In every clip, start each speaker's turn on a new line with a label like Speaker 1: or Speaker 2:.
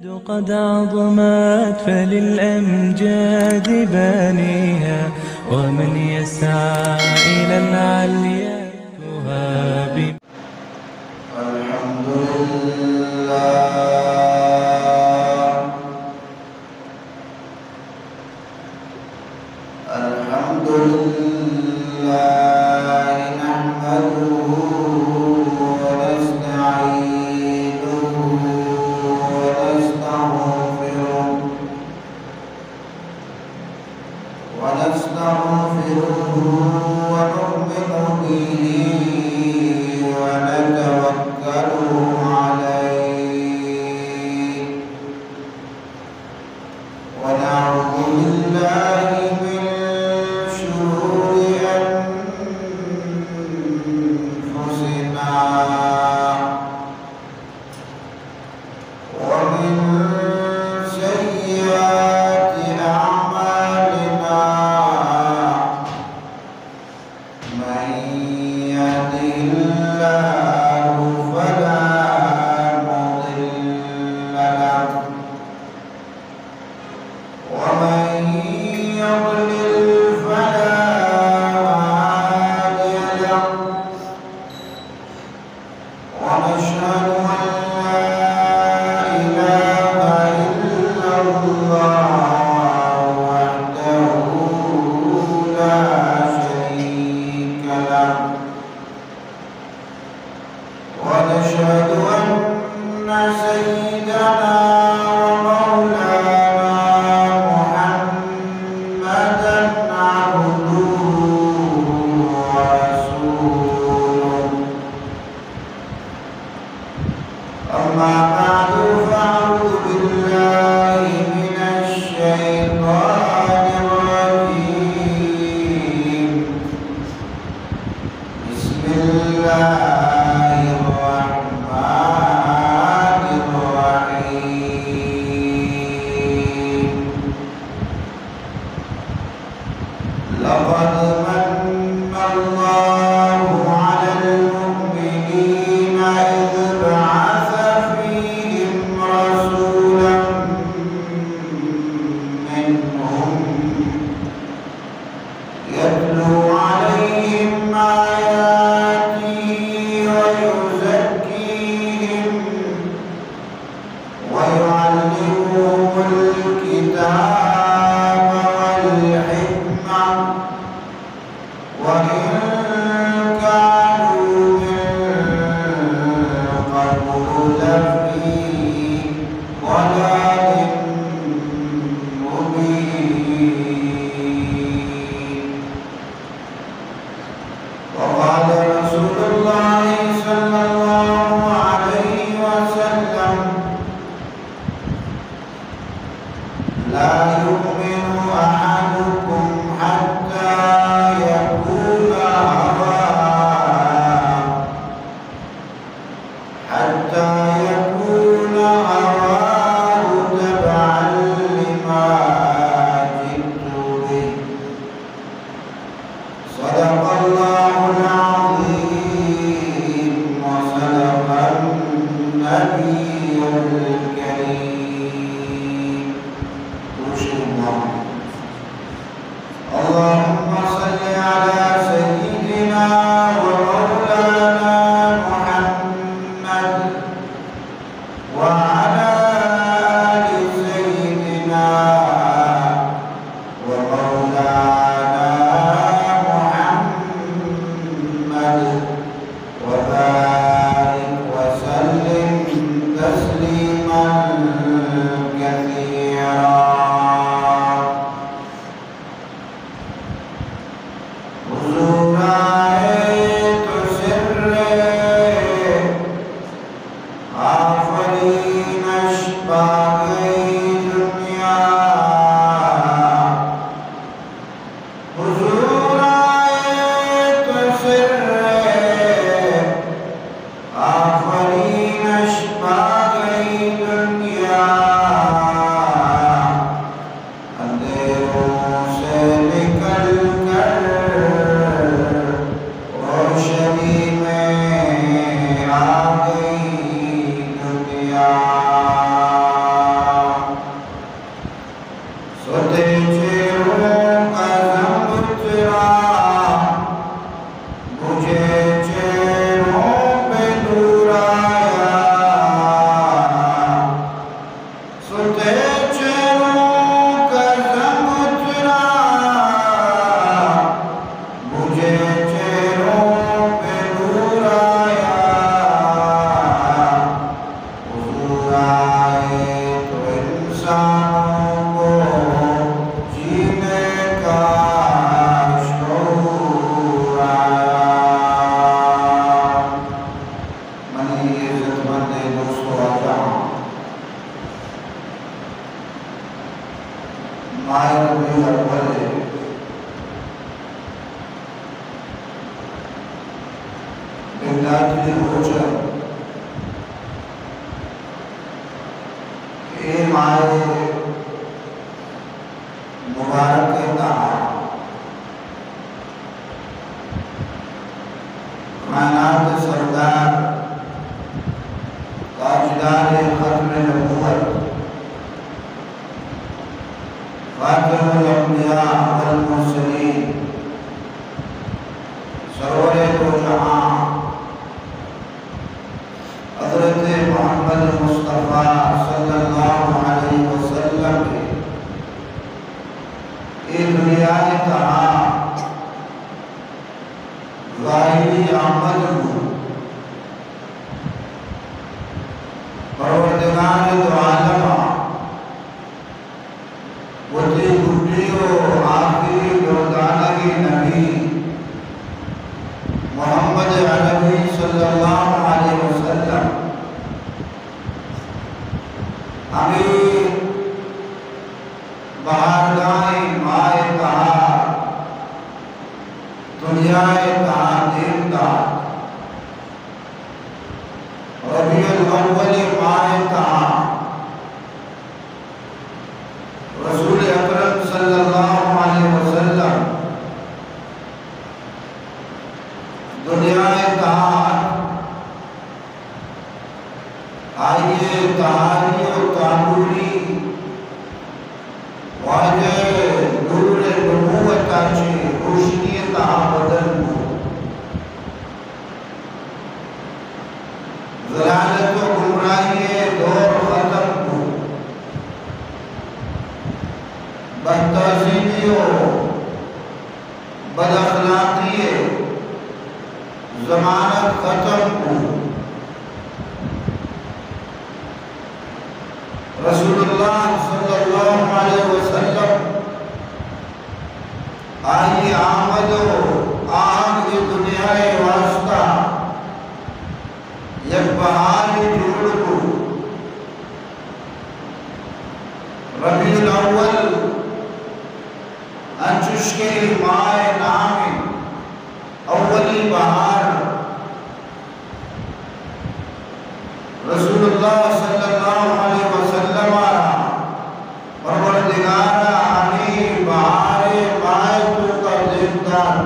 Speaker 1: قد عظمت فللأمجاد بانيها، ومن يسعى إلى العليا تهاب.
Speaker 2: الحمد لله الحمد لله نحمده ونستعينه ونستغفره ونؤمن به ونتوكل عليه ونعوذ بالله من شرور أنفسنا ومن سيئات أعمالنا، من يهده الله فلا مضل له ومن يضلل فلا هادي له، ونشهد أن لا إله إلا الله وحده لا شريك له، ونشهد أن سيدنا أما بعد فأعوذ بالله من الشيطان الرجيم. بسم الله الرحمن الرحيم. لقد من الله على المؤمنين إذ بعث فيهم رسولا منهم يتلو عليهم آياته ويزكيهم ويعلمهم الكتاب والحكمة وإن كانوا من قبل لفي ضلال مبين. وقال رسول الله صلى الله عليه وسلم: لا يؤمن أحدكم حتى يكون هواه تبعا لما جئت به. صدق الله العظيم وصدق النبي الكريم. اللهم صل على سيدنا ومولانا محمد وعلى آل سيدنا ومولانا محمد وبارك وسلم تسليما كثيرا. انسانوں کو جینے کا شعور آیا۔ منی عزت مند دوستو آجاں ماہ ربیع الاول بلاد ہوچر اے ماہ مبارک کہتا کائنات سردار تاجدار ختم نبوت خاتم الانبیاء والمرسلین سرور دو جہاں حضرت محمد مصطفیٰ صلی اللہ علیہ وسلم کی دنیا تہاں ظاہری آمد کو پروردگار دو عالمہ وطی گھٹی و آخری دردانگی نبی محمد عربی صلی اللہ علیہ وسلم ہمیں بہارگاہ مائے کہا دنیا کہا دیمتا ربیع الاول مائے کہا رسول اکرم صلی اللہ علیہ وسلم دنیا کہا آئیے تحاری و تعبوری واجہ نور نبوت آچے روشنی کہا بدن کو ضلالت و گمراہی دور ختم کو بدتہذیبی و بد اخلاقی ضمانت ختم کو رسول اللہ صلی اللہ علیہ وسلم آئی آمد و آہد کی دنیا واسطہ یک بہار جوڑ کو ربیع الاول انچش کے ماہ نام اولی بہار رسول اللہ صلی اللہ علیہ وسلم پروردگارہ آنی بہار مائے تو کر دیمدار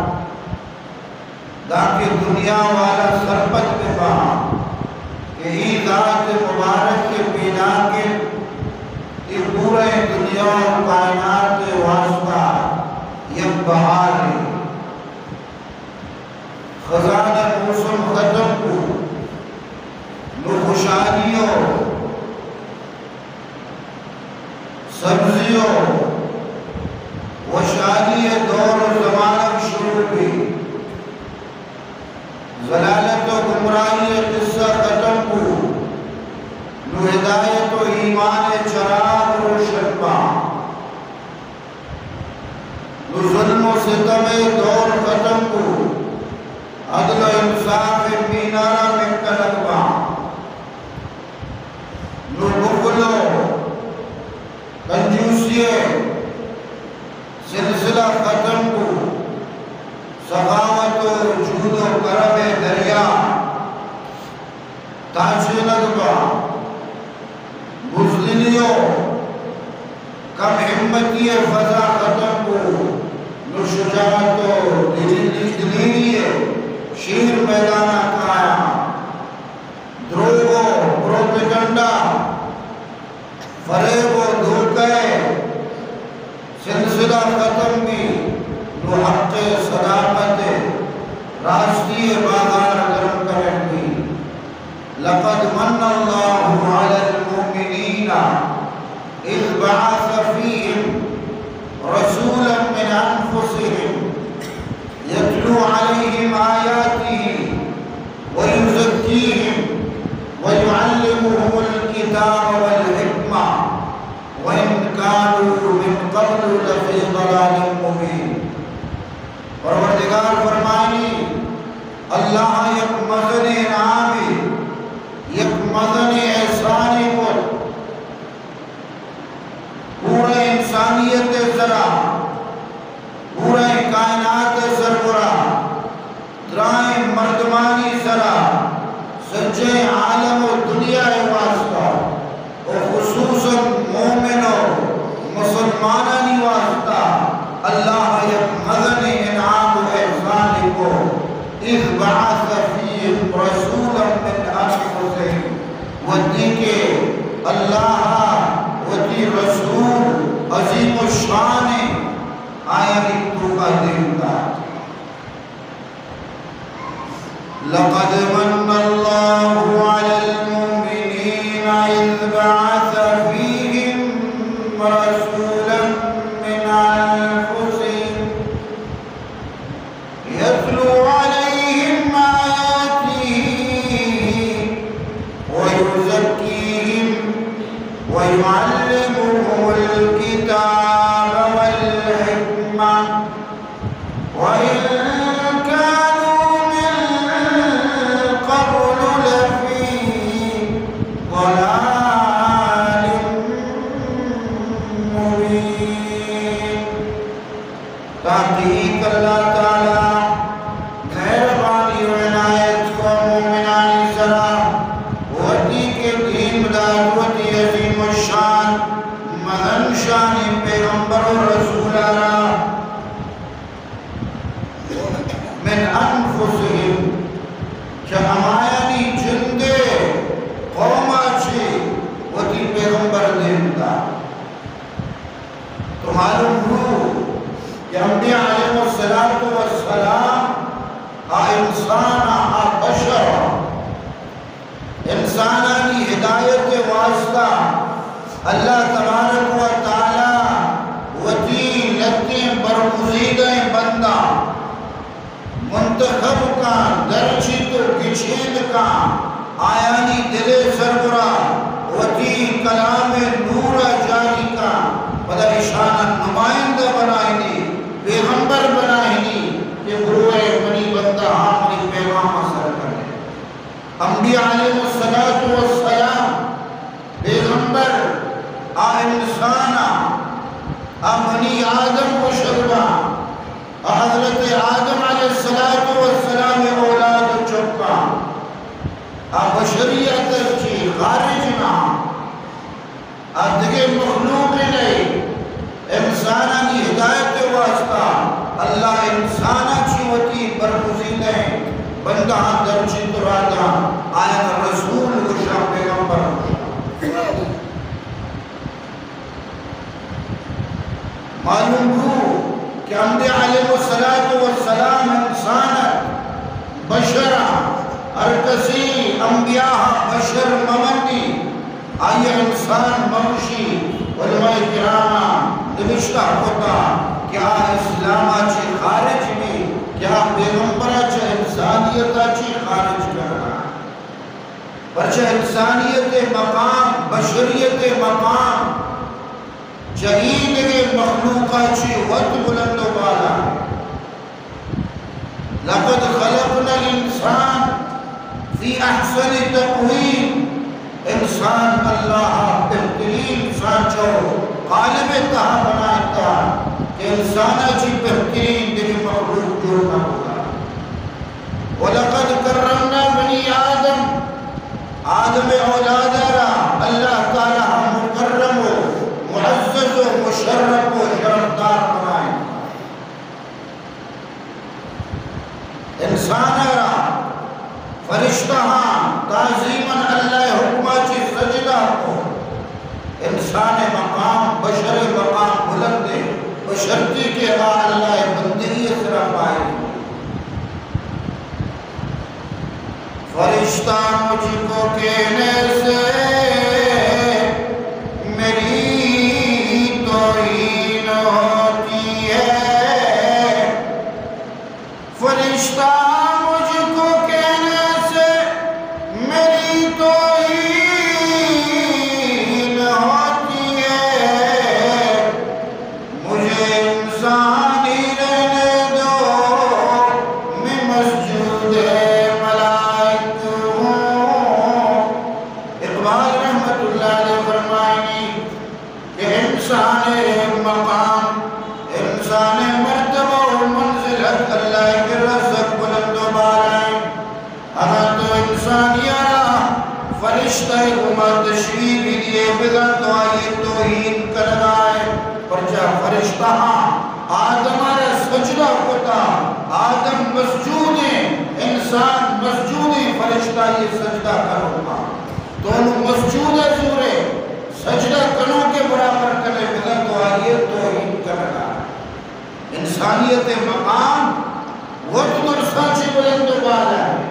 Speaker 2: تاکہ دنیا والا سرپت میں پہا کہ ہی ذات مبارک کے بنا کے یہ پورے دنیا و کائنات کے واسطہ یک بہار ہے خزانہ موسم ختم کو نو خوشحالیوں سبزیوں و شادی دور و زمانہ شروع بھی ضلالت و گمراہی قصہ ختم کو نو ہدایت و ایمان چراغ روشن پا نو ظلم و ستم دور ختم کو عدل و انصاف مینارہ میں کلک پا نو بخلو کنجوسی سلسلہ ختم کو سخاوت و جود و کرم دریا تاجلت با بزدلیوں کم حمتی فضا ختم کو نو شجاعت و دلیری شیر میدانہ کھایا دروگ و پروپیگنڈا فریب و دھوکے سلسلہ ختم بھی نو حق صداقت راستی بازار گرم کرن بھی لقد من اللہ علی المؤمنین اذ بعث فیہم رسولا من انفسہم يتلو عليهم آياته ويزكيهم ويعلمهم الكتاب والحكمة معنی نہیں واسطہ اللہ یک مزن انعام و احسان کو اذ بعث فیہم رسولا من انفسہم ودی کے اللہ ودی رسول عظیم الشان آیا تو کا دیتا لقد من اللہ علی المؤمنین اذ بعث فیہم رسولا من انفسہم یتلو علیہم آیاتہ ویزکیہم ویعلمہم الکتاب والحکمہ وَإِن كَانُوا مِن قَبْلُ لَفِي ضَلَالٍ مُبِينٍ تحقیق اللہ تعالیٰ مہربانی و عنایت کو مومنانی سرا وحدی کے دین بداوتی عظیم الشان مدن شان پیغمبر و رسول اللہ من انفسهم کہ ہمایانی جندے قوما چھے وطی پیغمبر دیتا تو معلوم ہو کہ انبیاء علیہ السلام انسان بشر انسانانی ہدایت واسطہ اللہ تبارک و تعالی وطی لگتے برگزیدہ بندہ منتخب کا درچی تو گچھید کا آیانی دل سربرا وطی کلام نور جاری کا بدا اشانہ نمائندہ بنائنی پیغمبر بنائنی کہ گروہ بنی بندہ آمنی پیغام اثر کرنے انبیاء علیہ السلام پیغمبر انسانا بنی آدم کو شربا حضرت آدم علیہ السلام اولاد چکا بشریت کی خارجنا دیکھے مخلوق نہیں انسانانی ہدایت واسطہ اللہ انسانا چیوتی برگزیدہ بندہ درچی ترادا آیت رسول وشا پیغمبر وشا معلوم ہو کہ انبیاء علیہ السلام انسانت بشرہ ہر کسی انبیاء بشر ممنی آئیے انسان ممشی علماء کرامہ نوشتہ ہوتا کیا اسلام آچے خارج میں کیا پیغمبر آچے انسانیت آچے خارج کرنا پرچہ انسانیت مقام بشریت مقام جہید کے مخلوقہ چی وقت بلند و بالا لقد خلقنا الانسان فی احسن تقویم انسان اللہ بہترین انسان چاہو قالب تہا بناتا کہ انسانہ چی بہترین دلی مخلوق جوڑنا ہوگا وَلَقَدْ كَرَّمْنَا بَنِي آدم اولاد را اللہ تعالیٰ مکرم ہو معزز و مشرف و شرفدار بنائیں انسان را فرشتہ تعظیماً اللہ حکمہ چی سجدہ کو انسان مقام بشر مقام بلند ہے بشرتی کے اللہ بندگی صرف آئے فرشتہ مجھ کو کہنے سے میری توہین ہوتی ہے فرشتہ مجھ کو کہنے سے میری توہین ہوتی ہے مجھے انسانی رہنے دو میں مسجود انسان مقام انسان مرتبہ و منزلت اللہ کے رزق بلند و بالائیں اگر تو انسانیارا فرشتہ امت تشریف دیئے بگن تو آئیے توہین کرنا ہے پر فرشتہ آدم آرہ سجدہ کتا آدم مسجود انسان مسجود فرشتہ یہ سجدہ کرو دونوں مسجود زورے سجدہ کنوں کے برابر کرنے ملا تو آئیے توحید کرنا انسانیت مقام وقت اور سانچے بلند بالا ہے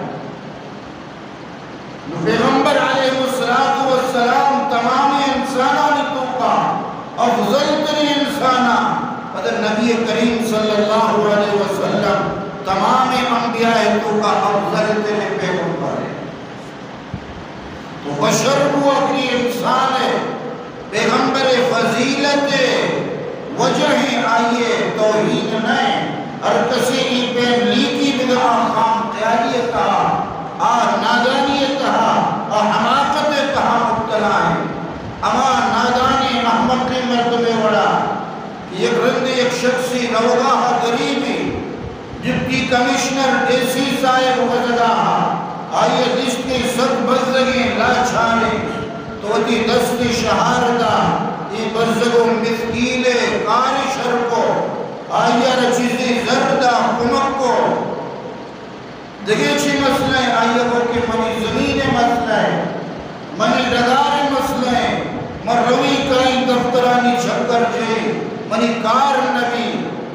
Speaker 2: پیغمبر علیہ السلام تمام انسانانی توقع افضل تری انسانا مدر نبی کریم صلی اللہ علیہ وسلم تمام انبیاء توقع افضل تری پیغمبر ہے تو بشر کو اپنی انسان ہے پیغمبر فضیلت وجہ آئیے توحید نہیں اور کسی پین لیکی بدعا خام قیالیتا نادانیتا حماقت مبتلا ہے اما نادانی احمد نے مرتبے وڑا ایک رند ایک شخصی روگاہ غریبی ڈپٹی کمشنر ڈی سی صاحب وزدہ آئیے دشت کی سب بزدگیں لا چھانے تو تی دستی شہاردہ یہ بزدگوں مثقیل کار شر کو آئیے رچیزی زردہ کمک کو دیکھیں چی مسئلہ ہے آئیے وہ کہ منی زمین مسئلہ ہے منی ڈگار مسئلہ ہے مروی کئی دفترانی چھکر جے منی کار نبی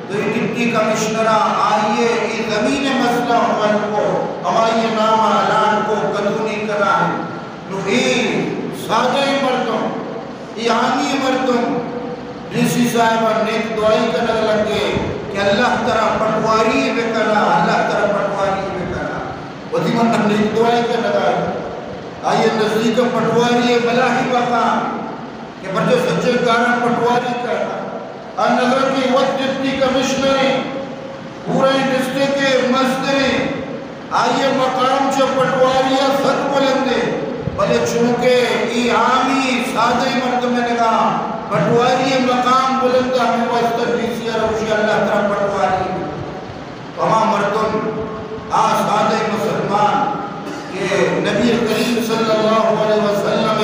Speaker 2: تو یہ ڈپٹی کمشنرہ آئیے یہ زمین مسئلہ عمل کو ہمائی نام اعلان کو قدونی کرا ہے تو یہ سادہ مردم یہ عامی مردم ڈیسی صاحبہ نیک دعائی کرنے لگے کہ اللہ ترہ پٹواری بکنا اللہ ترہ پٹواری بکنا وزی من نیک دعائی کرنے لگے آئیے نزدیک پٹواری ملاحی بقا کہ بچے سچے کارا پٹواری کرنا نظر کی وقت ڈپٹی کمشنری پورے ڈسٹرکٹ کے مزدری آئیے مقام چو پٹواریہ سک بلندے بلے چونکہ ای عامی سادہ مرد میں نگاہ پٹواری مقام بلندہ ہمیں واسطہ ڈیسی روشی اللہ ترہ پٹواری تمام مردم سادہ مسلمان کہ نبی کریم صلی اللہ علیہ وسلم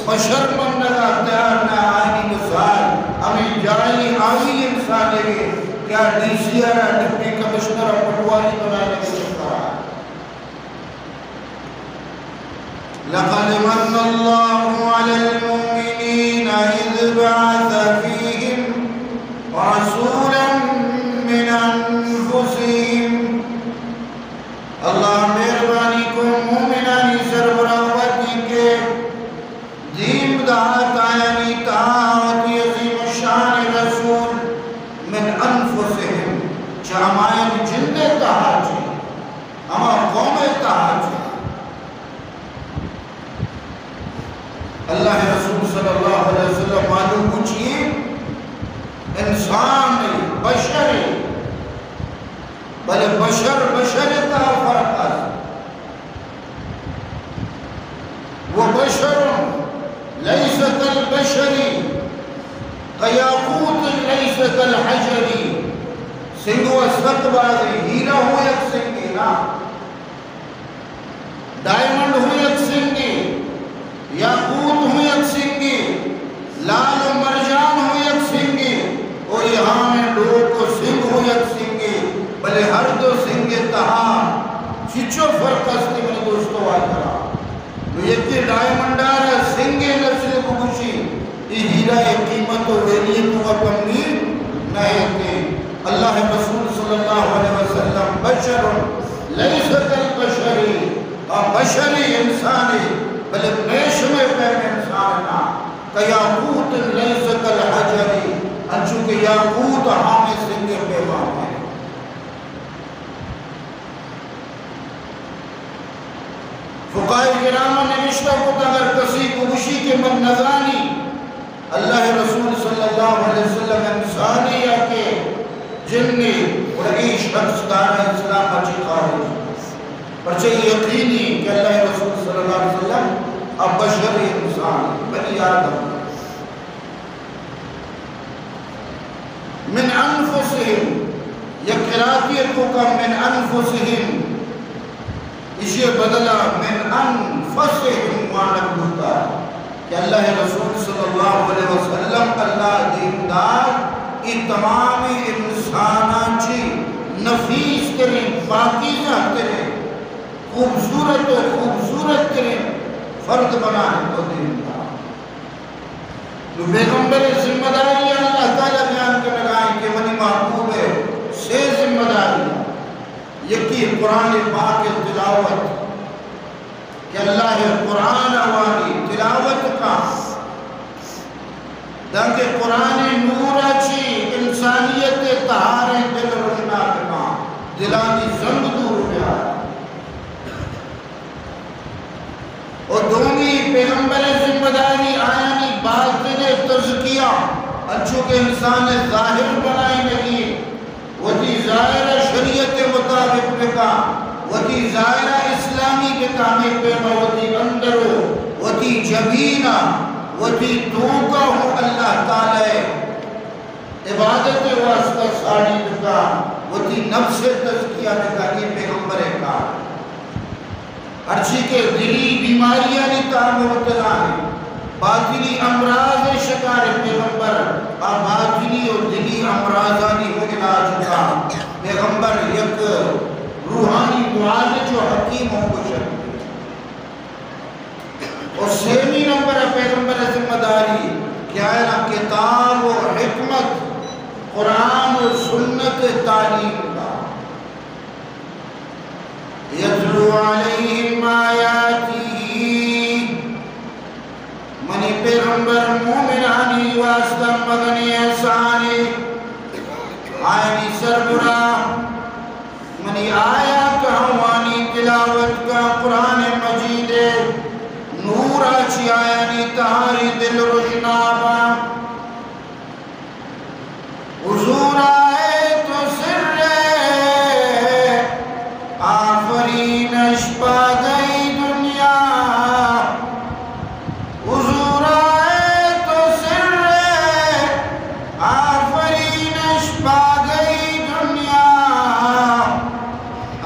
Speaker 2: بشر منگا تیار نہ آئینی مثال ہمیں جائلی آئی انسان ہے کیا ڈی سی آرہ ڈپٹی کمشنر پٹواری بنانے کے چکا لقد من الله على المؤمنين إذ بعث فيهم رسولا من أنفسهم اللہ مہربانی کو مومنانی سربراہی کے دین دعات آیانی تعاوتی عظیم شان رسول من انفسهم چامائن جند تحاجی اما قوم تحاجی اللہ رسول صلی اللہ علیہ وسلم معلوم پوچھئے انسان بشری بلے بشر کا فرق ہے وہ بشر لیس کالبشری قیاقوت لیس کالحجری سنگو اسفت بازی ہیرہ ہو یک سنگی نا ڈائمنڈ ہو یک سنگی یاقوت ہو یک سنگی لال و مرجان ہو یک سنگی اور یہاں میں لوگ کو سنگ ہو یک سنگی بلے ہر دو سنگے تہا چچو فرق استے میں دوستو آئی کرا وہ یکی ڈائمنڈار سنگے نسل کو کچھی یہ ہیرہ قیمت و ویلیت و کمی نہیں تھی اللہ رسول صلی اللہ علیہ وسلم بشر لیس کالبشری بشری انسانی بلے پیش میں پہنے انساننا یاقوت لیس کالحجری انچونکہ یاقوت ہمیں سنگے پیوان ہے فقائے کرامہ نے رشتہ کو اگر کسی کبشی کے من نظانی اللہ رسول صلی اللہ علیہ وسلم انسانی یا کہ جنی اور ای شخص دارہ اسلام اچھی خارج پرچہ یقینی کہ اللہ رسول صلی اللہ علیہ وسلم اب بشر انسان بنی آدم من انفسهم یک قراتیت کو کم من انفسهم اسے بدلا من انفسهم معنی ہوتا ہے کہ اللہ رسول صلی اللہ علیہ وسلم اللہ دیندار یہ تمام انساناں چی نفیس کریں پاکیزہ کریں خوبصورت و خوبصورت کریں فرد بنائیں تو دین کا تو پیغمبر ذمہ داری اللہ تعالیٰ بیان کر لگائیں کہ منی محبوب ہے سے ذمہ داری یکی قرآن پاک تلاوت کہ اللہ قرآن والی تلاوت کا تاکہ قرآن نور اچھی انسانیت تہارے دل روشنا کرنا دلانی زنگ دور پہ آیا اور دومی پیغمبر ذمہ داری آیانی باطن تزکیہ اچھو کے انسان ظاہر بنائی لگی وہی ظاہرہ شریعت مطابق بکا وہی ظاہرہ اسلامی کے کامی پیما وہی اندرو وہی جبینہ وہی توقع ہو اللہ تعالی عبادت واسطہ ساڑی بکا وہی نفس تزکیہ بکا یہ پیغمبر کا ہرچی کے دلی بیماریاں نتام مبتلا ہے باطنی امراض شکار پیغمبر باطنی اور دلی امراضانی ہو علاج کا پیغمبر یک روحانی معالج و حکیم ہوں کو شکر اور سیمی نمبر پیغمبر ذمہ داری کیا ہے نا کتاب و حکمت قرآن و سنت تعلیم کا یتلو علیہم آیاتی منی پیغمبر مومنانی واسطہ مدنی احسانی آئینی سربراہ منی آیات حوانی تلاوت کا قرآن مجید نور آچی آیانی تہاری دل روشنابا حضور آئے تو سر آفرینش پا گئی دنیا حضور آئے تو سر آفرینش پا گئی دنیا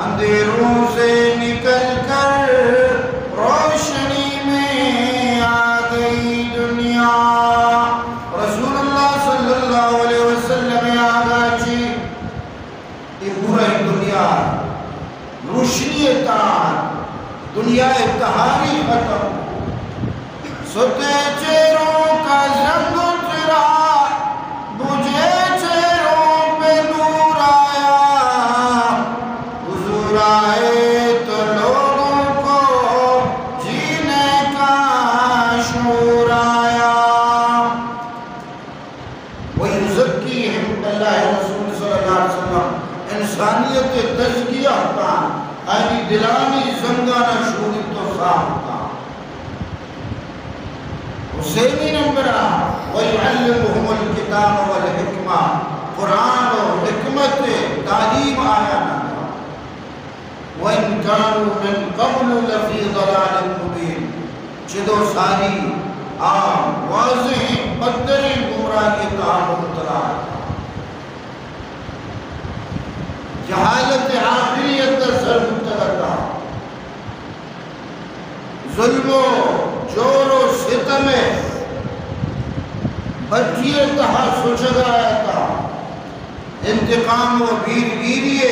Speaker 2: اندھیروں سے نکل کر روشنی میں آ گئی دنیا رسول اللہ صلی اللہ علیہ وسلم آگا جی یہ پورا دنیا روشنی اتحاد دنیا اتحادی ختم ستے چہروں کا رنگ اترا بجھے چہروں پہ نور آیا حضور آئے تو لوگوں کو جینے کا شعور آیا وَيُزَكِّيهِمْ اللہ رسول صلی اللہ علیہ وسلم انسانیت تزکیہ کا آئینی دلانی زنگانہ شعوری تو صاحب کا حسینی نمبرہ وَيُعَلِّمُهُمُ الْكِتَابَ وَالْحِكْمَةِ قرآن و حکمت تعلیم آیا نہ وَإِنْ كَانُوا مِنْ قَبْلُ لَفِي ضَلَالٍ مُبِينٍ چدو ساری واضح بدر گمراہی تعامل مبتلا جہالت آخریت سر مبتلا ظلم و جور و ستم بچیے تہا سوچگایا تھا انتقام و بیر بیریے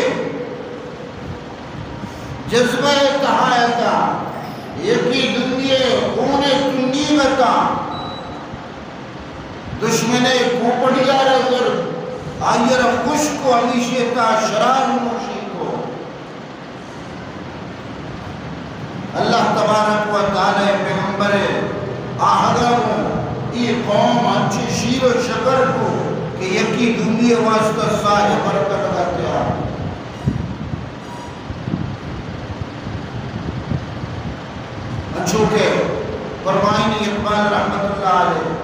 Speaker 2: جذبہ تہایا تھا یکی دنیا خون تنیمتا دشمن کوپڑیا رضر آئیر خشک و عمیشیتا شراب موشی کو اللہ تبارک و تعالی پیغمبر آہدہ یہ قوم اچھی شیر و شکر کو کہ یکی دنیا واسطہ صاحب برکت کرتے ہیں اچھو کے فرمائنی اقبال رحمت اللہ علیہ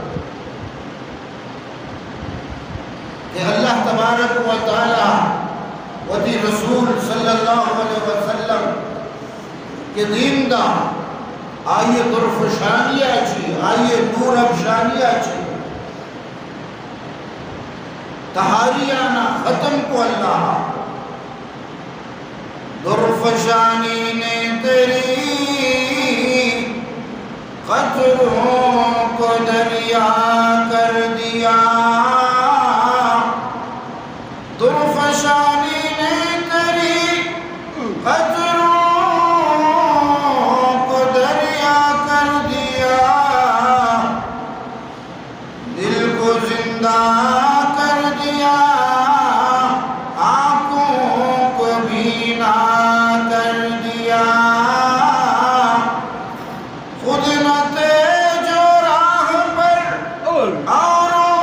Speaker 2: کہ اللہ تبارک و تعالی ودی رسول صلی اللہ علیہ وسلم کہ دین دا آئیے طرف شانیہ چی آئیے نور اب شانیہ چی تحاریانا ختم کو اللہ طرف شانی نے تیری قطروں کو دریا کر دیا زندہ کر دیا، آنکھوں کو بینا کر دیا، خود نہ تھے جو راہ پر اوروں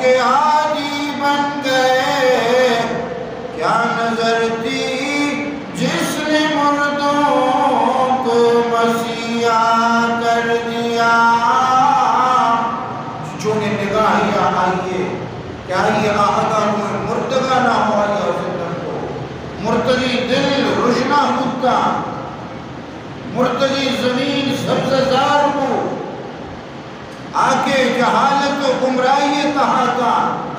Speaker 2: کے ہادی بن گئے، کیا نظر تھی جس نے مردوں کو مسیحا کر دیا۔ جو نے نگاہیا آئیے، کیا یہ آہدہ ہوئے مرتگا نہ ہو آیا زندن کو، مرتگی دل روشنا ہوتا، مرتگی زمین سبززار کو، آگے جہالت و گمراہی تحاتا،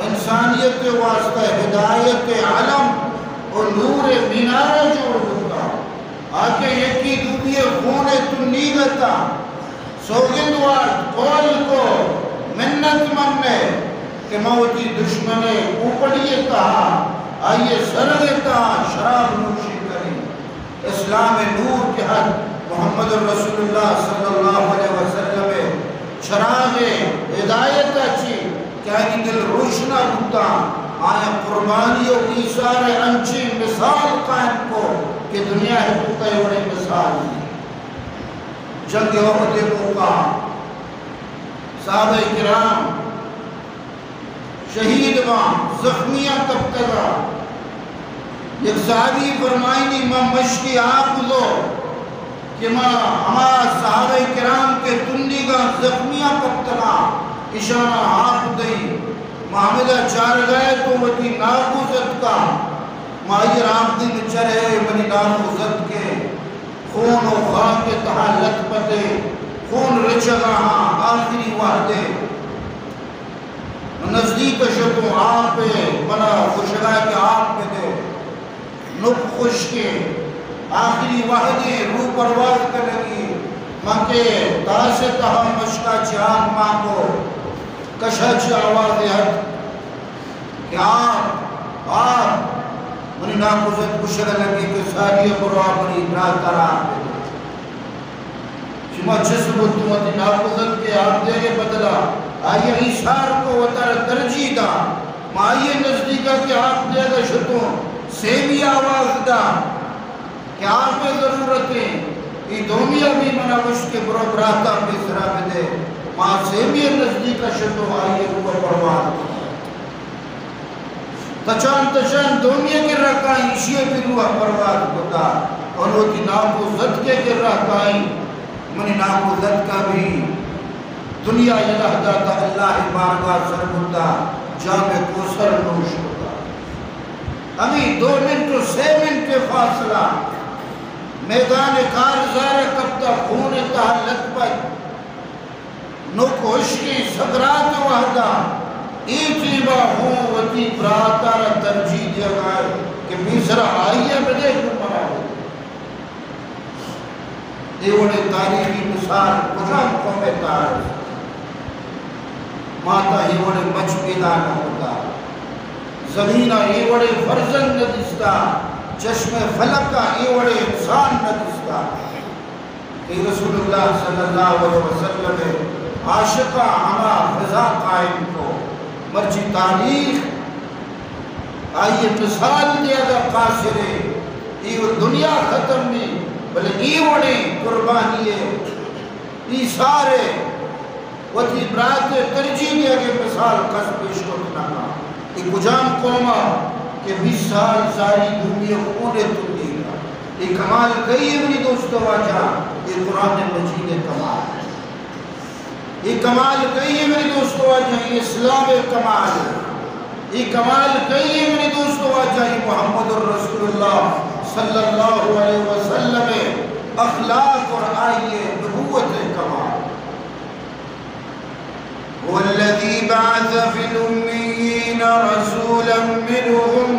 Speaker 2: انسانیت واسطہ ہدایت علم اور نور مینارہ جوڑ ہوتا، آگے یکی دوبیے خونے تنیگتا، سوگندوار قول کو منت مننے کہ موتی دشمنے اوپڑیے کہا، آئیے سرگتا شراب نوشی کریں، اسلام نور کے حد محمد رسول اللہ صلی اللہ علیہ وسلم چراغ ہدایت اچھی، کیا ہی دل روشنا ہوتا، آیا قربانی و ایثار انچی مثال قائم کو کہ دنیا ہے تو کئی بڑے مثال دی۔ جنگ احد موقع صحابہ کرام شہید ماں زخمیاں تب تگا، یک صحابی فرمائنی ماں مشکی آپ دو کہ ماں ہمارا صحابہ کرام کے تندی کا زخمیاں تب تگا، اشانہ آپ دئی محمدہ چار گئے تو وٹی ناکوزت کا، ماہیر آپ دن چرے منی ناکوزت کے، خون و خواہ کے تہا لت پتے، خون رچگاہاں آخری وحدے، نزدیک شکو آپ پہ بنا خوشگاہ کے آپ پہ دے، نب خوش کے آخری وحدے روح پرواز کر لگی، ماں کے تاسے تہا مشکا چاند ماں کو کشا چی آواز حد کہ آپ منی ناکوزت خوشگاہ لگی کہ ساری قرآن منی ناترہ پہ دے، شما جسم و تمہتی ناکوزت کے آپ دے گے بدلا، آئیے اشار کو وطر ترجیح دا، آئیے نزدیکہ کہ آپ دے گا شتوں سیمی آواز دا کہ آپ میں ضرورتیں ای دومیہ بھی منہ وش کے برو براتا پہ سرا پہ دے، ماں سیمی نزدیکہ شتوں آئیے روح پرواز دا، تچان دومیہ گر رکھائیں اشیے بھی روح پرواز دا، انہوں کی ناکوزت کے گر رکھائیں منی ناکوزت کا بھی دنیا یہ داتا اللہ بارگاہ سر ہوتا، جامع کوثر نوش ہوتا، ابھی 2 منٹ و 6 منٹ کے فاصلہ، میدان کارزار کبتا خون تحلت پر، نک عشقی سکرات وحدہ، ایتیبہ ہوں وطی براتا را ترجیح دیا گئے کہ بیسرہ آئیے بدے کو مرا ہو، دیوڑے تاریخی مثال کجام قوم تاریخ، ماتا ہی وڑے مچ پیدا نہ ہوتا، زمینہ ہی وڑے فرزند نہ دستا، چشم فلکہ ہی وڑے انسان نہ دستا، کہ رسول اللہ صلی اللہ علیہ وسلم عاشقہ ہما فضا قائم کو مرچی تاریخ آئیے مثال دیا گا قاصرے، یہ دنیا ختم نہیں بلے ای وڑے قربانی ای سارے وطی برات ترجیح دیا کہ مثال قصد پیش کو بنانا، ایک کجام قومہ کہ 20 سال ساری دنیا خونے تندی گا، ایک کمال کئی ابنی دوستو واجہ یہ قرآن مجید کمال، ایک کمال کئی ابنی دوستو واجہ یہ اسلام کمال، ایک کمال کئی ابنی دوستو واجہ یہ محمد الرسول اللہ صلی اللہ علیہ وسلم اخلاق اور آئیے نبوت کمال۔ والذي بعث في الأميين رسولا منهم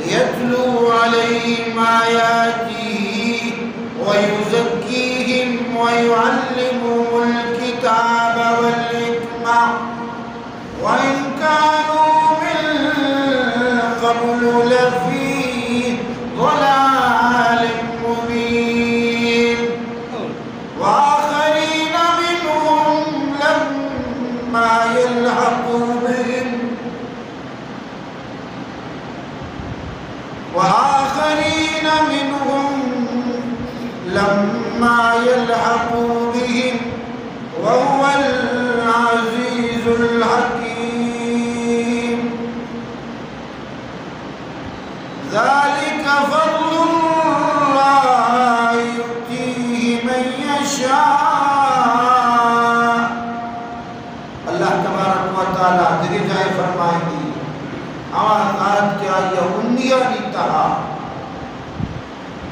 Speaker 2: يتلو عليهم آياته ويزكيهم ويعلمهم الكتاب والحكمة وإن كانوا من قبل لفي ضلال مبين وآخرين منهم لما يلحقوا بهم وآخرين منهم لما يلحقوا بهم وهو العزيز الحكيم ذلك فضل الله يؤتيه من يشاء. اللہ تبارک و تعالی دیکھے جائے فرمائیں گی آواز آیت کیا یہ امیہ نہیں تہا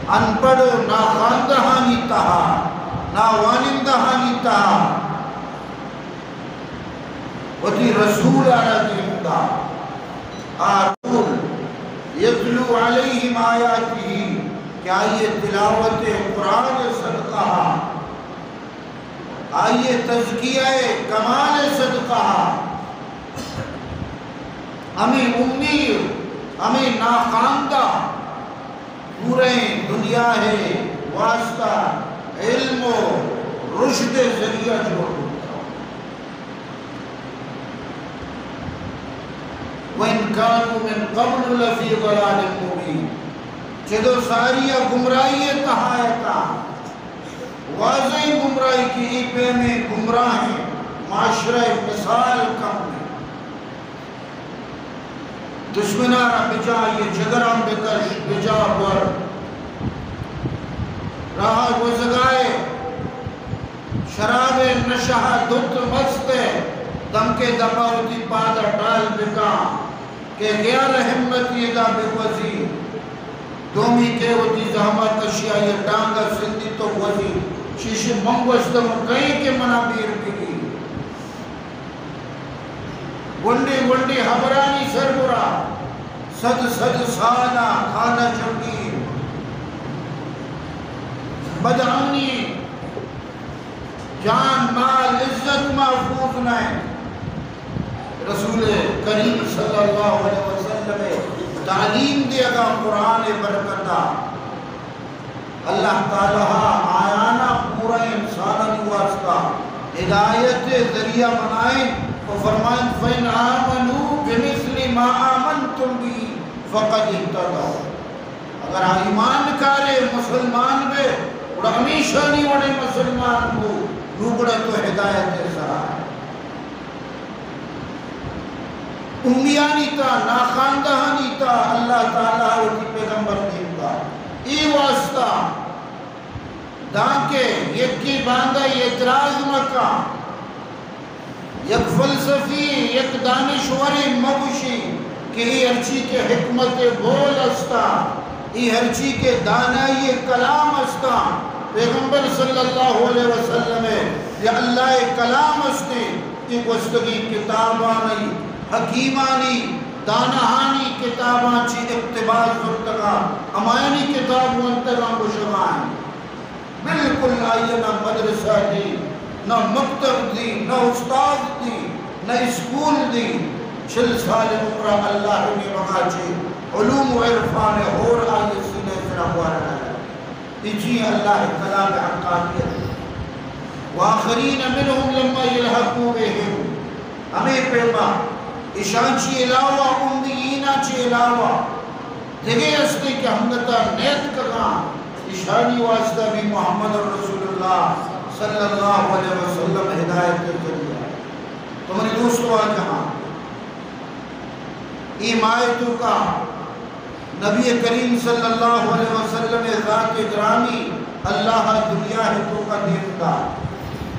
Speaker 2: ان پڑھ نہ خواندہ نہیں تہا نہ وانندہ نہیں تہا وہی رسول آرہ دیمدہ آرول یتلو علیہم آیاتی کہ آئیے تلاوت قرآن صدقہ آئیے تزکیہ کمال صدقہ ہمیں امید ہمیں ناخواندہ پورے دنیا ہے واسطہ علم و رشد ذریعہ جوڑ وَإِن كَانُوا مِن قَبْلُ لَفِي ضَلَالٍ مُبِينٍ چدو ساریہ گمراہی تہایتا واضح گمراہی کی ایپے میں گمراہ ہیں معاشرہ مثال کم ہے دشمنارا بجا یہ جگرام بکش بجا پر رہا گزگائے شراب نشہ دھت مستے دم کے دبا ہوتی پادر ڈال بکا کہ غیر رحمت یہ دا بکوزی دومی کے ہوتی زحمت کشیا یہ ڈانگا سندی تو وزی شیشی منگوشتم کئی کے منابیر بگی ونڈی ونڈی حبرانی سربرا صد صد سالہ کھانا چنگی بدعانی جان مال عزت محفوظ نہیں رسول کریم صلی اللہ علیہ وسلم تعلیم دے گا قرآن برکتہ اللہ تعالیٰ آیانا پورا انسان واسطہ ہدایت ذریعہ بنائیں تو فرمائیں فَإِنْ آمَنُوا بِمِثْلِ مَا آمَنْتُمْ بِهِ فَقَدِ اهْتَدَوْا اگر ایمان کارے مسلمان بے اور ہمیشہ نہیں وڑے مسلمان کو روبڑا تو ہدایت سرا ہے امیانی تا ناخاندہانی تا اللہ تعالیٰ ہوتی پیغمبر دیتا ای واسطہ دانکے یکی باندھا اعتراض مکہ یک فلسفی یک دانشوری مبوشی کہ ای ہرچی کے حکمت بول استا ای ہرچی کے دانائی کلام استا پیغمبر صلی اللہ علیہ وسلم یا اللہ کلام استے ای گستگی کتابانی حکیمانی دانہانی کتاباں چی اقتباس ورتگا امائنی کتاب ورتگا بشمائن بالکل آئیے نہ مدرسہ دی نہ مکتب دی نہ استاد دی نہ اسکول دی 6 سال عمرہ اللہ نے وہاں چی علوم و عرفان اور آئیے سینے سے رہوارا ہے اجی اللہ کلام حقانیت وآخرین منہم لما یلحقو بہم ہمیں پیما اشان چی علاوہ امیینہ چی علاوہ دیگے استے کہ ہمتا نیت کرنا اشانی واسطہ بھی محمد رسول اللہ صلی اللہ علیہ وسلم ہدایت کے ذریعہ تمہاری دوستو آج جہاں ایمائیتوں کا نبی کریم صلی اللہ علیہ وسلم ذات گرامی اللہ دنیا ہتوں کا دیتا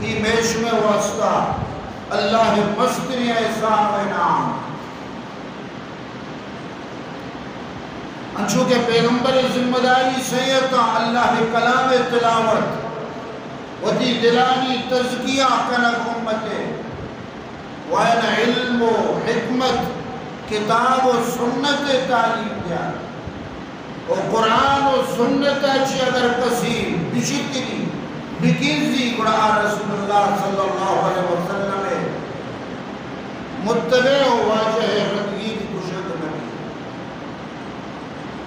Speaker 2: ای میش میں واسطہ اللہ مستری احسان و انعام انچو کے پیغمبر ذمہ داری سیتا اللہ کلام تلاوت و دی دلانی تزکیہ کنک امتے وین علم و حکمت کتاب و سنت تعلیم دیا و قرآن و سنت اچھی اگر کسی بشکری بکیزی قرآن رسول اللہ صلی اللہ علیہ وسلم متبع و واجہ ردگید کشد نبی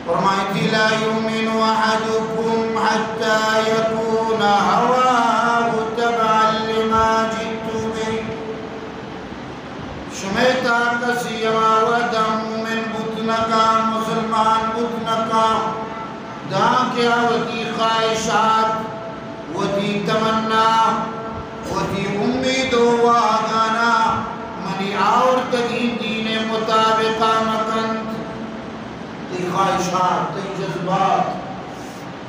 Speaker 2: فرمائیتی لا یومن احدکم حتی یکون ہواہ تبعا لما جئت به شمیتا کسی آودا مومن بتنکا مسلمان بتنکا داں کیا وتی خواہشات وتی تمنا وتی امید و واغانا منی آور تگی دین مطابقہ مکند تی خواہشات تی جذبات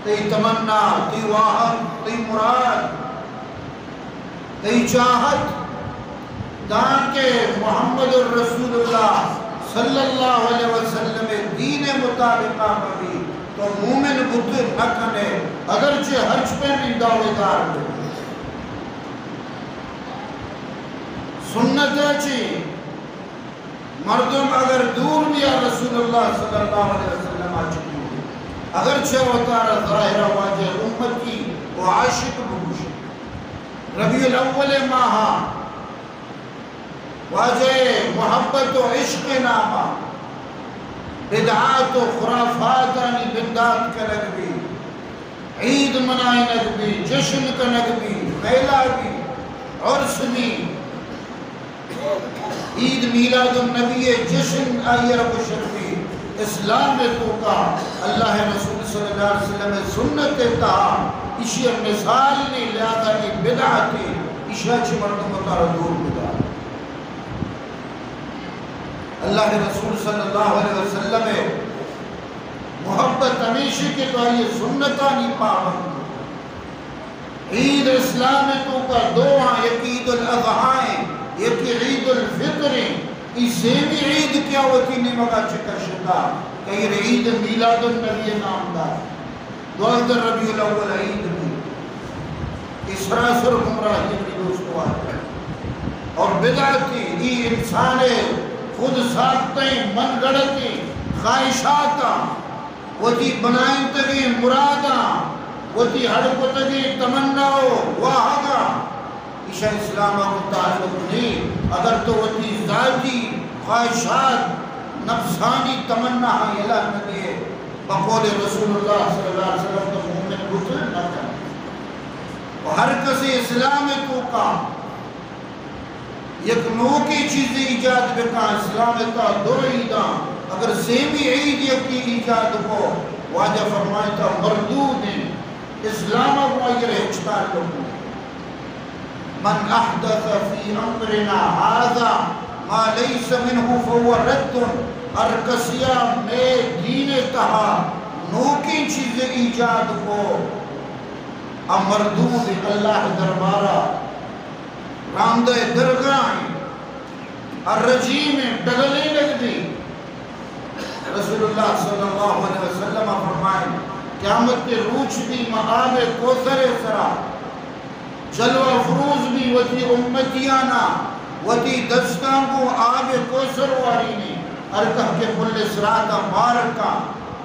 Speaker 2: تی تمنا تی واہد تی مراد تی چاہت تاکہ محمد الرسول اللہ صلی اللہ علیہ وسلم دین مطابقہ بھی تو مومن بت نہ کنے اگرچہ حج پہ بھی دعوے دار دے سنت اچھی مردم اگر دور بھی رسول اللہ صلی اللہ علیہ وسلم آ چکی ہوئی اگرچہ وطارہ ظاہرہ واجہ امت کی وہ عاشق بگوش ربیع الاول ماہا واجہ محبت و عشق نامہ بدعات و خرافات آنی بدعات کا نگبی عید منائی نگبی جشن کا نگبی میلہ بھی عرس بھی عید میلاد النبی جشن آئی رب شرفی اسلام میں تو کا اللہ رسول صلی اللہ علیہ وسلم سنت تہا اشیاء مثال نہیں لہذا نہیں بدعاتی اشیاء چھ مردم اتارا دور بدعات اللہ رسول صلی اللہ علیہ وسلم محبت ہمیشہ کے تو یہ سنتانی پابند عید اسلام میں تو کا دو ہیں ایک عید الاضحائیں ایک عید الفطریں اسے بھی عید کیا ہوتی نہیں مگا چکر شدہ کہ یہ عید میلاد النبی نام دا دوازدہ ربیع الاول عید بھی اسراسر گمراہی کی دوستو آتا ہے اور بدعتی یہ انسان خود ساختیں من گڑتی خواہشاتا وہ تی بنائیں تگی مرادا وہ تی ہڑکو تگی تمناؤ واہگا عشاء اسلام متعلق نہیں اگر تو وہ تی ذاتی خواہشات نفسانی تمنا ہے اللہ نبی بقول رسول اللہ صلی اللہ علیہ وسلم تو مومن بطر نہ کریں اور ہر کسی اسلام تو کا یک نوکی چیزیں ایجاد بکا اسلام تا دو عیداں اگر سیمی عید یکی ایجاد کو واجہ فرمائے تا مردود ہیں اسلام کو اگر اچھتار لگو من احدث فی امرنا هذا ما لیس منہ فهو رد ہر کسیہ میں دین تہا نوکی چیزیں ایجاد کو مردود اللہ دربارہ راندہ درگاہیں الرجیم ڈگلیں لگ دی رسول اللہ صلی اللہ علیہ وسلم فرمائیں قیامت کے روچ بھی مقام کوثر سرا جلوہ فروز بھی وتی امتیانا وتی دستان کو آب کوثر واری نے ارکہ کے پل سراتا بارکا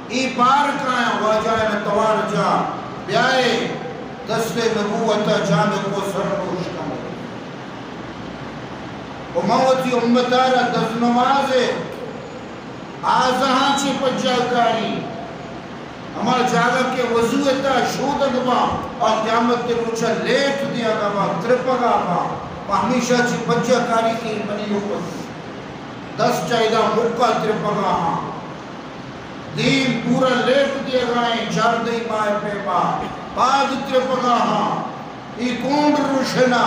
Speaker 2: ای بارکا ہے واجہ نتوار جا بیائے دست نبوتا جامع کوثر روش کا موتی امتارا دز نماز آزہاں چی پجاکاری ہمارا جاگا کے وضوعتا شود اگبا اور قیامت کے روچہ لیٹ دیا گا ترپگا با ہمیشہ چی پجاکاری کی منی اوپر دس چاہیدہ مکہ ترپگا ہاں دین پورا لیٹ دیا گائیں چار دی مائے پہ با پاد ترپگا ہاں ای کونڈ روشنا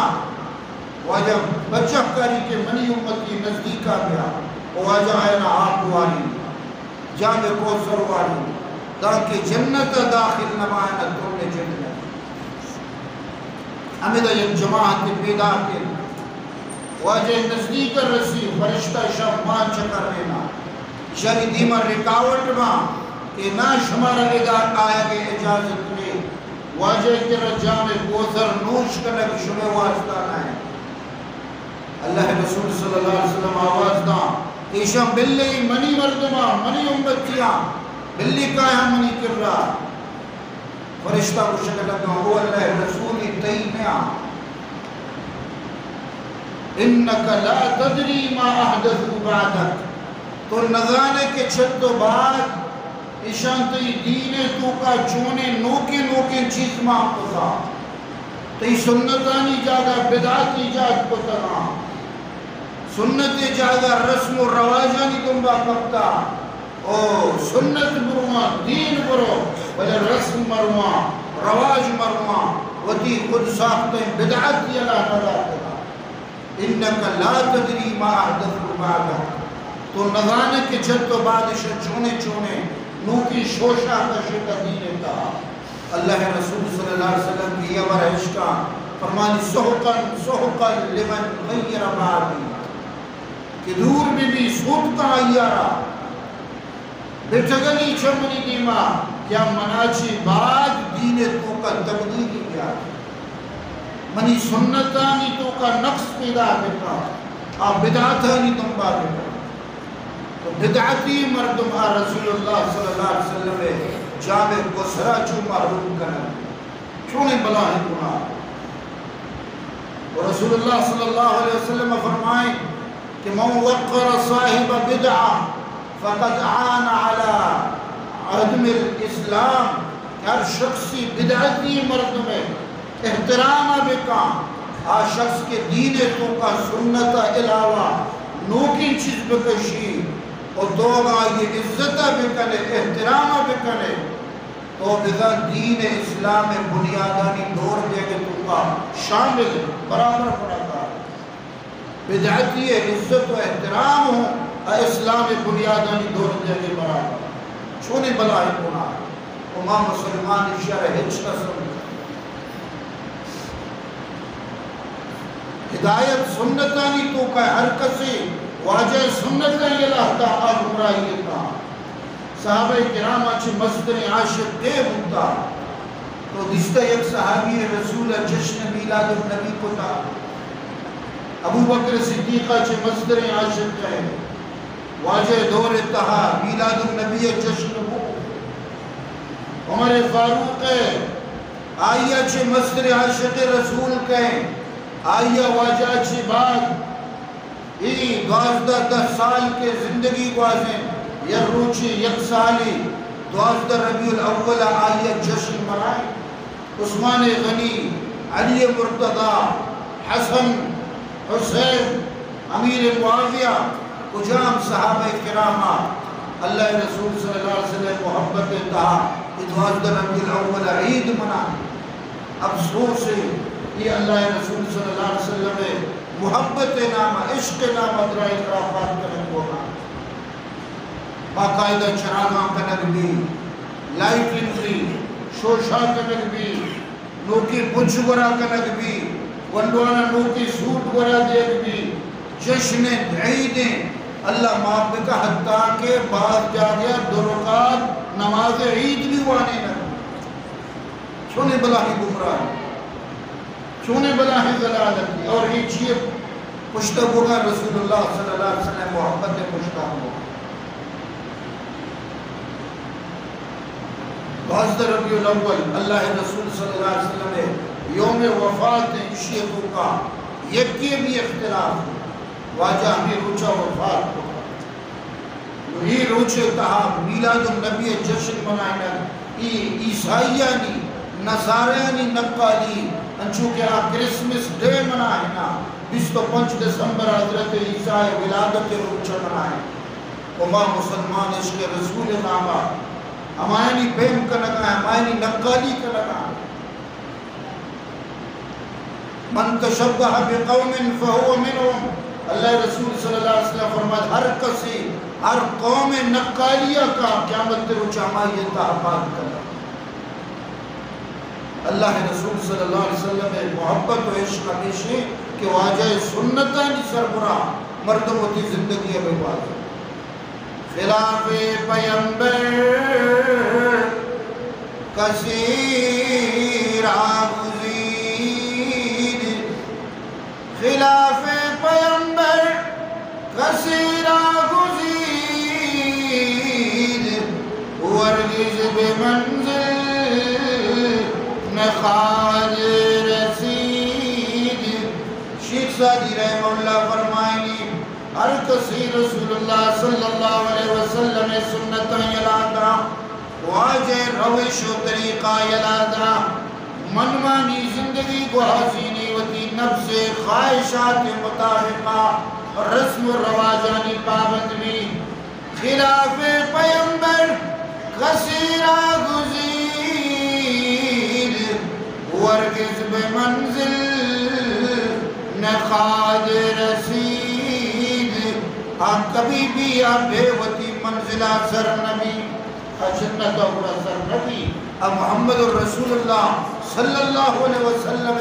Speaker 2: واجہ بچہ کاری کے منی امت کی نزدیکہ گیا واجہ ہے نا آپ واری جامع کوثر واری تاکہ جنت داخل نمائنہ تم نے جنت ہمیدہ یک جماعت پیدا کے واجہ نزدیک رسی فرشتہ شب مان چکر لینا شری دیمہ رکاوٹ ماں کہ نا شمارا ادار آیا کے اجازت میں واجہ کے جامع کوثر نوش کرنے کی شمع واسطہ ہے اللہ رسول صلی اللہ علیہ وسلم آواز دا ایشا بلی منی مردمہ منی امتیاں بلی کہاں منی کر رہا فرشتہ کو شکل لگا وہ اللہ رسولی تیمیہ انکا لا تدری ما احدثو بعدک تو نظانے کے چھتو بعد ایشان تی دینے تو کا چونے نوکے چیز ماں کو تھا تی سنتانی جاگا بدعات ایجاد کو تھا سنت جاگا رسم و رواجانی تنبا کبتا او سنت برما دین برو بلے رسم مرما رواج مرما وتی خود ساختیں بدعت دی اللہ نظر کرنا انکا لا تدری ما احدث بعدا تو نظانے کے جد تو بادشاہ چونے چونے نو کی شوشہ تشکہ دینے کا اللہ رسول صلی اللہ علیہ وسلم کی یہ عشقہ فرمانی سحقا لمن غیر بعدی کہ دور میں بھی سوٹتا آئیارا بٹھگنی چمنی نیما کیا مناچی بعد دین تو کا تبدیلی کیا منی سنتانی تو کا نقص پیدا بکا آپ بدعتانی تم با بکا تو بدعتی مردم رسول اللہ صلی اللہ علیہ وسلم جامع گسرا چو محروم کرنا کیوں نہیں بلا ہے گناہ اور رسول اللہ صلی اللہ علیہ وسلم فرمائیں کہ من وقر صاحب بدعہ فقد عان على عدم الاسلام ہر شخصی بدعتی مرد میں احترام بکا آ شخص کے دین تو کا سنت علاوہ نوکی چیز بکشی اور دوگا یہ عزت بکنے احترام بکنے تو بذا دین اسلام بنیادانی دور دے کے تو کا شامل برابر پڑھتا بدعتی عزت و احترام ہو اسلام بنیادانی دور دے کے برابر چھونے بلا ہے گناہ امام مسلمان شرح ہچ قسم ہدایت سنتانی تو کا ہر کسی واجہ سنت یہ لہتا آگمرائی کا صحابہ کرام اچھی مصدر عاشق دے ہوتا تو دستا ایک صحابی رسول جشن میلاد النبی کو تھا ابو بکر صدیقہ اچھی مصدر عاشق ہے واجہ دور اتہا میلاد النبی جشن ہو عمر فاروق آئیہ اچھی مصدر عاشق رسول کہیں آئیہ واجہ اچھی بات ای 12 سال کے زندگی گوازیں یا روچی یک سالی 12 ربیع الاول آئیہ جشن منائے عثمان غنی علی مرتضی حسن حسین امیر معاویہ کجام صحابہ کرامہ اللہ رسول صلی اللہ علیہ وسلم محبت انتہا 12 ربیع الاول عید منائے افسوس ہے یہ اللہ رسول صلی اللہ علیہ وسلم محبت نامہ عشق نامہ درہ اطرافات کرنے ہوگا باقاعدہ چراغاں کنگ بھی لائٹ انٹری شوشا کنگ بھی نوکی پچھ گرا کنگ بھی ونڈوانا نوکی سوٹ گرا دیکھ بھی جشن عیدیں اللہ معاف کا حتیٰ کہ بعد جا گیا 2 رکعت نماز عید بھی وانے نہ چھونے بلا ہی گمراہ چونے بلا ہے ضلالتی اور یہ چیئے پشتہ ہوگا رسول اللہ صلی اللہ علیہ وسلم محبت پشتہ ہوگا 12 ربیع الاول اللہ رسول صلی اللہ علیہ وسلم نے یوم وفات شیخوں کا یکی بھی اختلاف واجہ ہمیں روچہ وفات ہوگا یہ روچے کہا میلاد النبی جشن منائنا عیسائیانی نصاریانی نقالی انچونکہ آپ کرسمس ڈے منائنا 25 دسمبر حضرت عیسیٰ ولادت روچہ منائیں امام مسلمان عشق رسول نامہ ہمائنی بیم کا لگا ہے ہمائنی نقالی کا لگا ہے من تشبہ بقوم فہو منہم اللہ رسول صلی اللہ علیہ وسلم فرمائے ہر کسی ہر قوم نقالیہ کا قیامت روچہ ہمائی تحقات کرنا اللہ رسول صلی اللہ علیہ وسلم میں محبت و عشق ہمیشہ کہ واجہ سنتانی سربراہ مردم ہوتی زندگی ہے بواجہ خلاف پیمبر کثیر آگزید خلاف پیمبر کثیر آگزید ورگز بمنزل خال رسید شیخ سادی رحمہ اللہ فرمائنی ہر کسی رسول اللہ صلی اللہ علیہ وسلم سنتاں یلادا واجہ روش و طریقہ یلادا منمانی زندگی کو حسینی وتی نفس خواہشات مطابقہ رسم و رواجانی پابند بھی خلاف پیمبر کثیرہ گزیر ورگز بے منزل نخاد رسید کبھی بھی بے وتی منزلہ سر نبی جنت اور سر نبی محمد الرسول اللہ صلی اللہ علیہ وسلم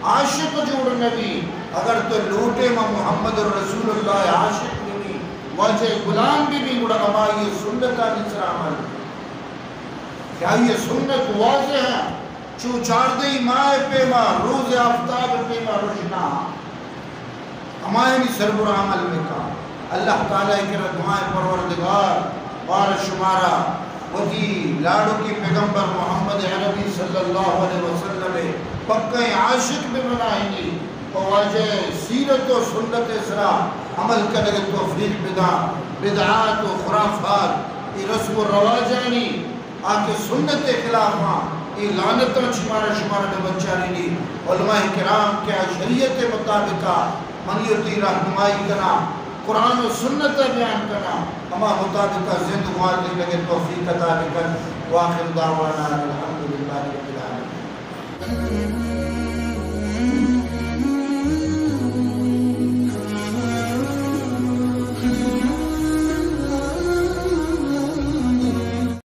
Speaker 2: عاشق جوڑ نبی اگر تو لوٹے محمد الرسول اللہ عاشق نبی واجہ غلام بھی گڑا اما یہ سنتا نصر عمل کیا یہ سنت واضح ہے چو چاردی مائے پیما روز آفتاب پیما روشنا ہمائنی سربر عمل میں کہا اللہ تعالیٰ کی دعائیں پروردگار بار شمارہ وہی لاڑو کی پیغمبر محمد عربی صلی اللہ علیہ وسلم پکے عاشق میں بنائیں گی واجہ سیرت و سنت اسرا عمل کرنے کے توفیق بدعات و خرافات یہ رسم و رواجانی آکے سنت خلاف ماں یہ لعنتاں شمارہ نے بچاری لی علماء کرام کیا شریعت مطابقہ منیتی رہنمائی کرنا قرآن و سنت بیان کرنا اما مطابقہ زندگوار دے لگے توفیق عطا کر وآخر دعوانا الحمدللہ رب العالمین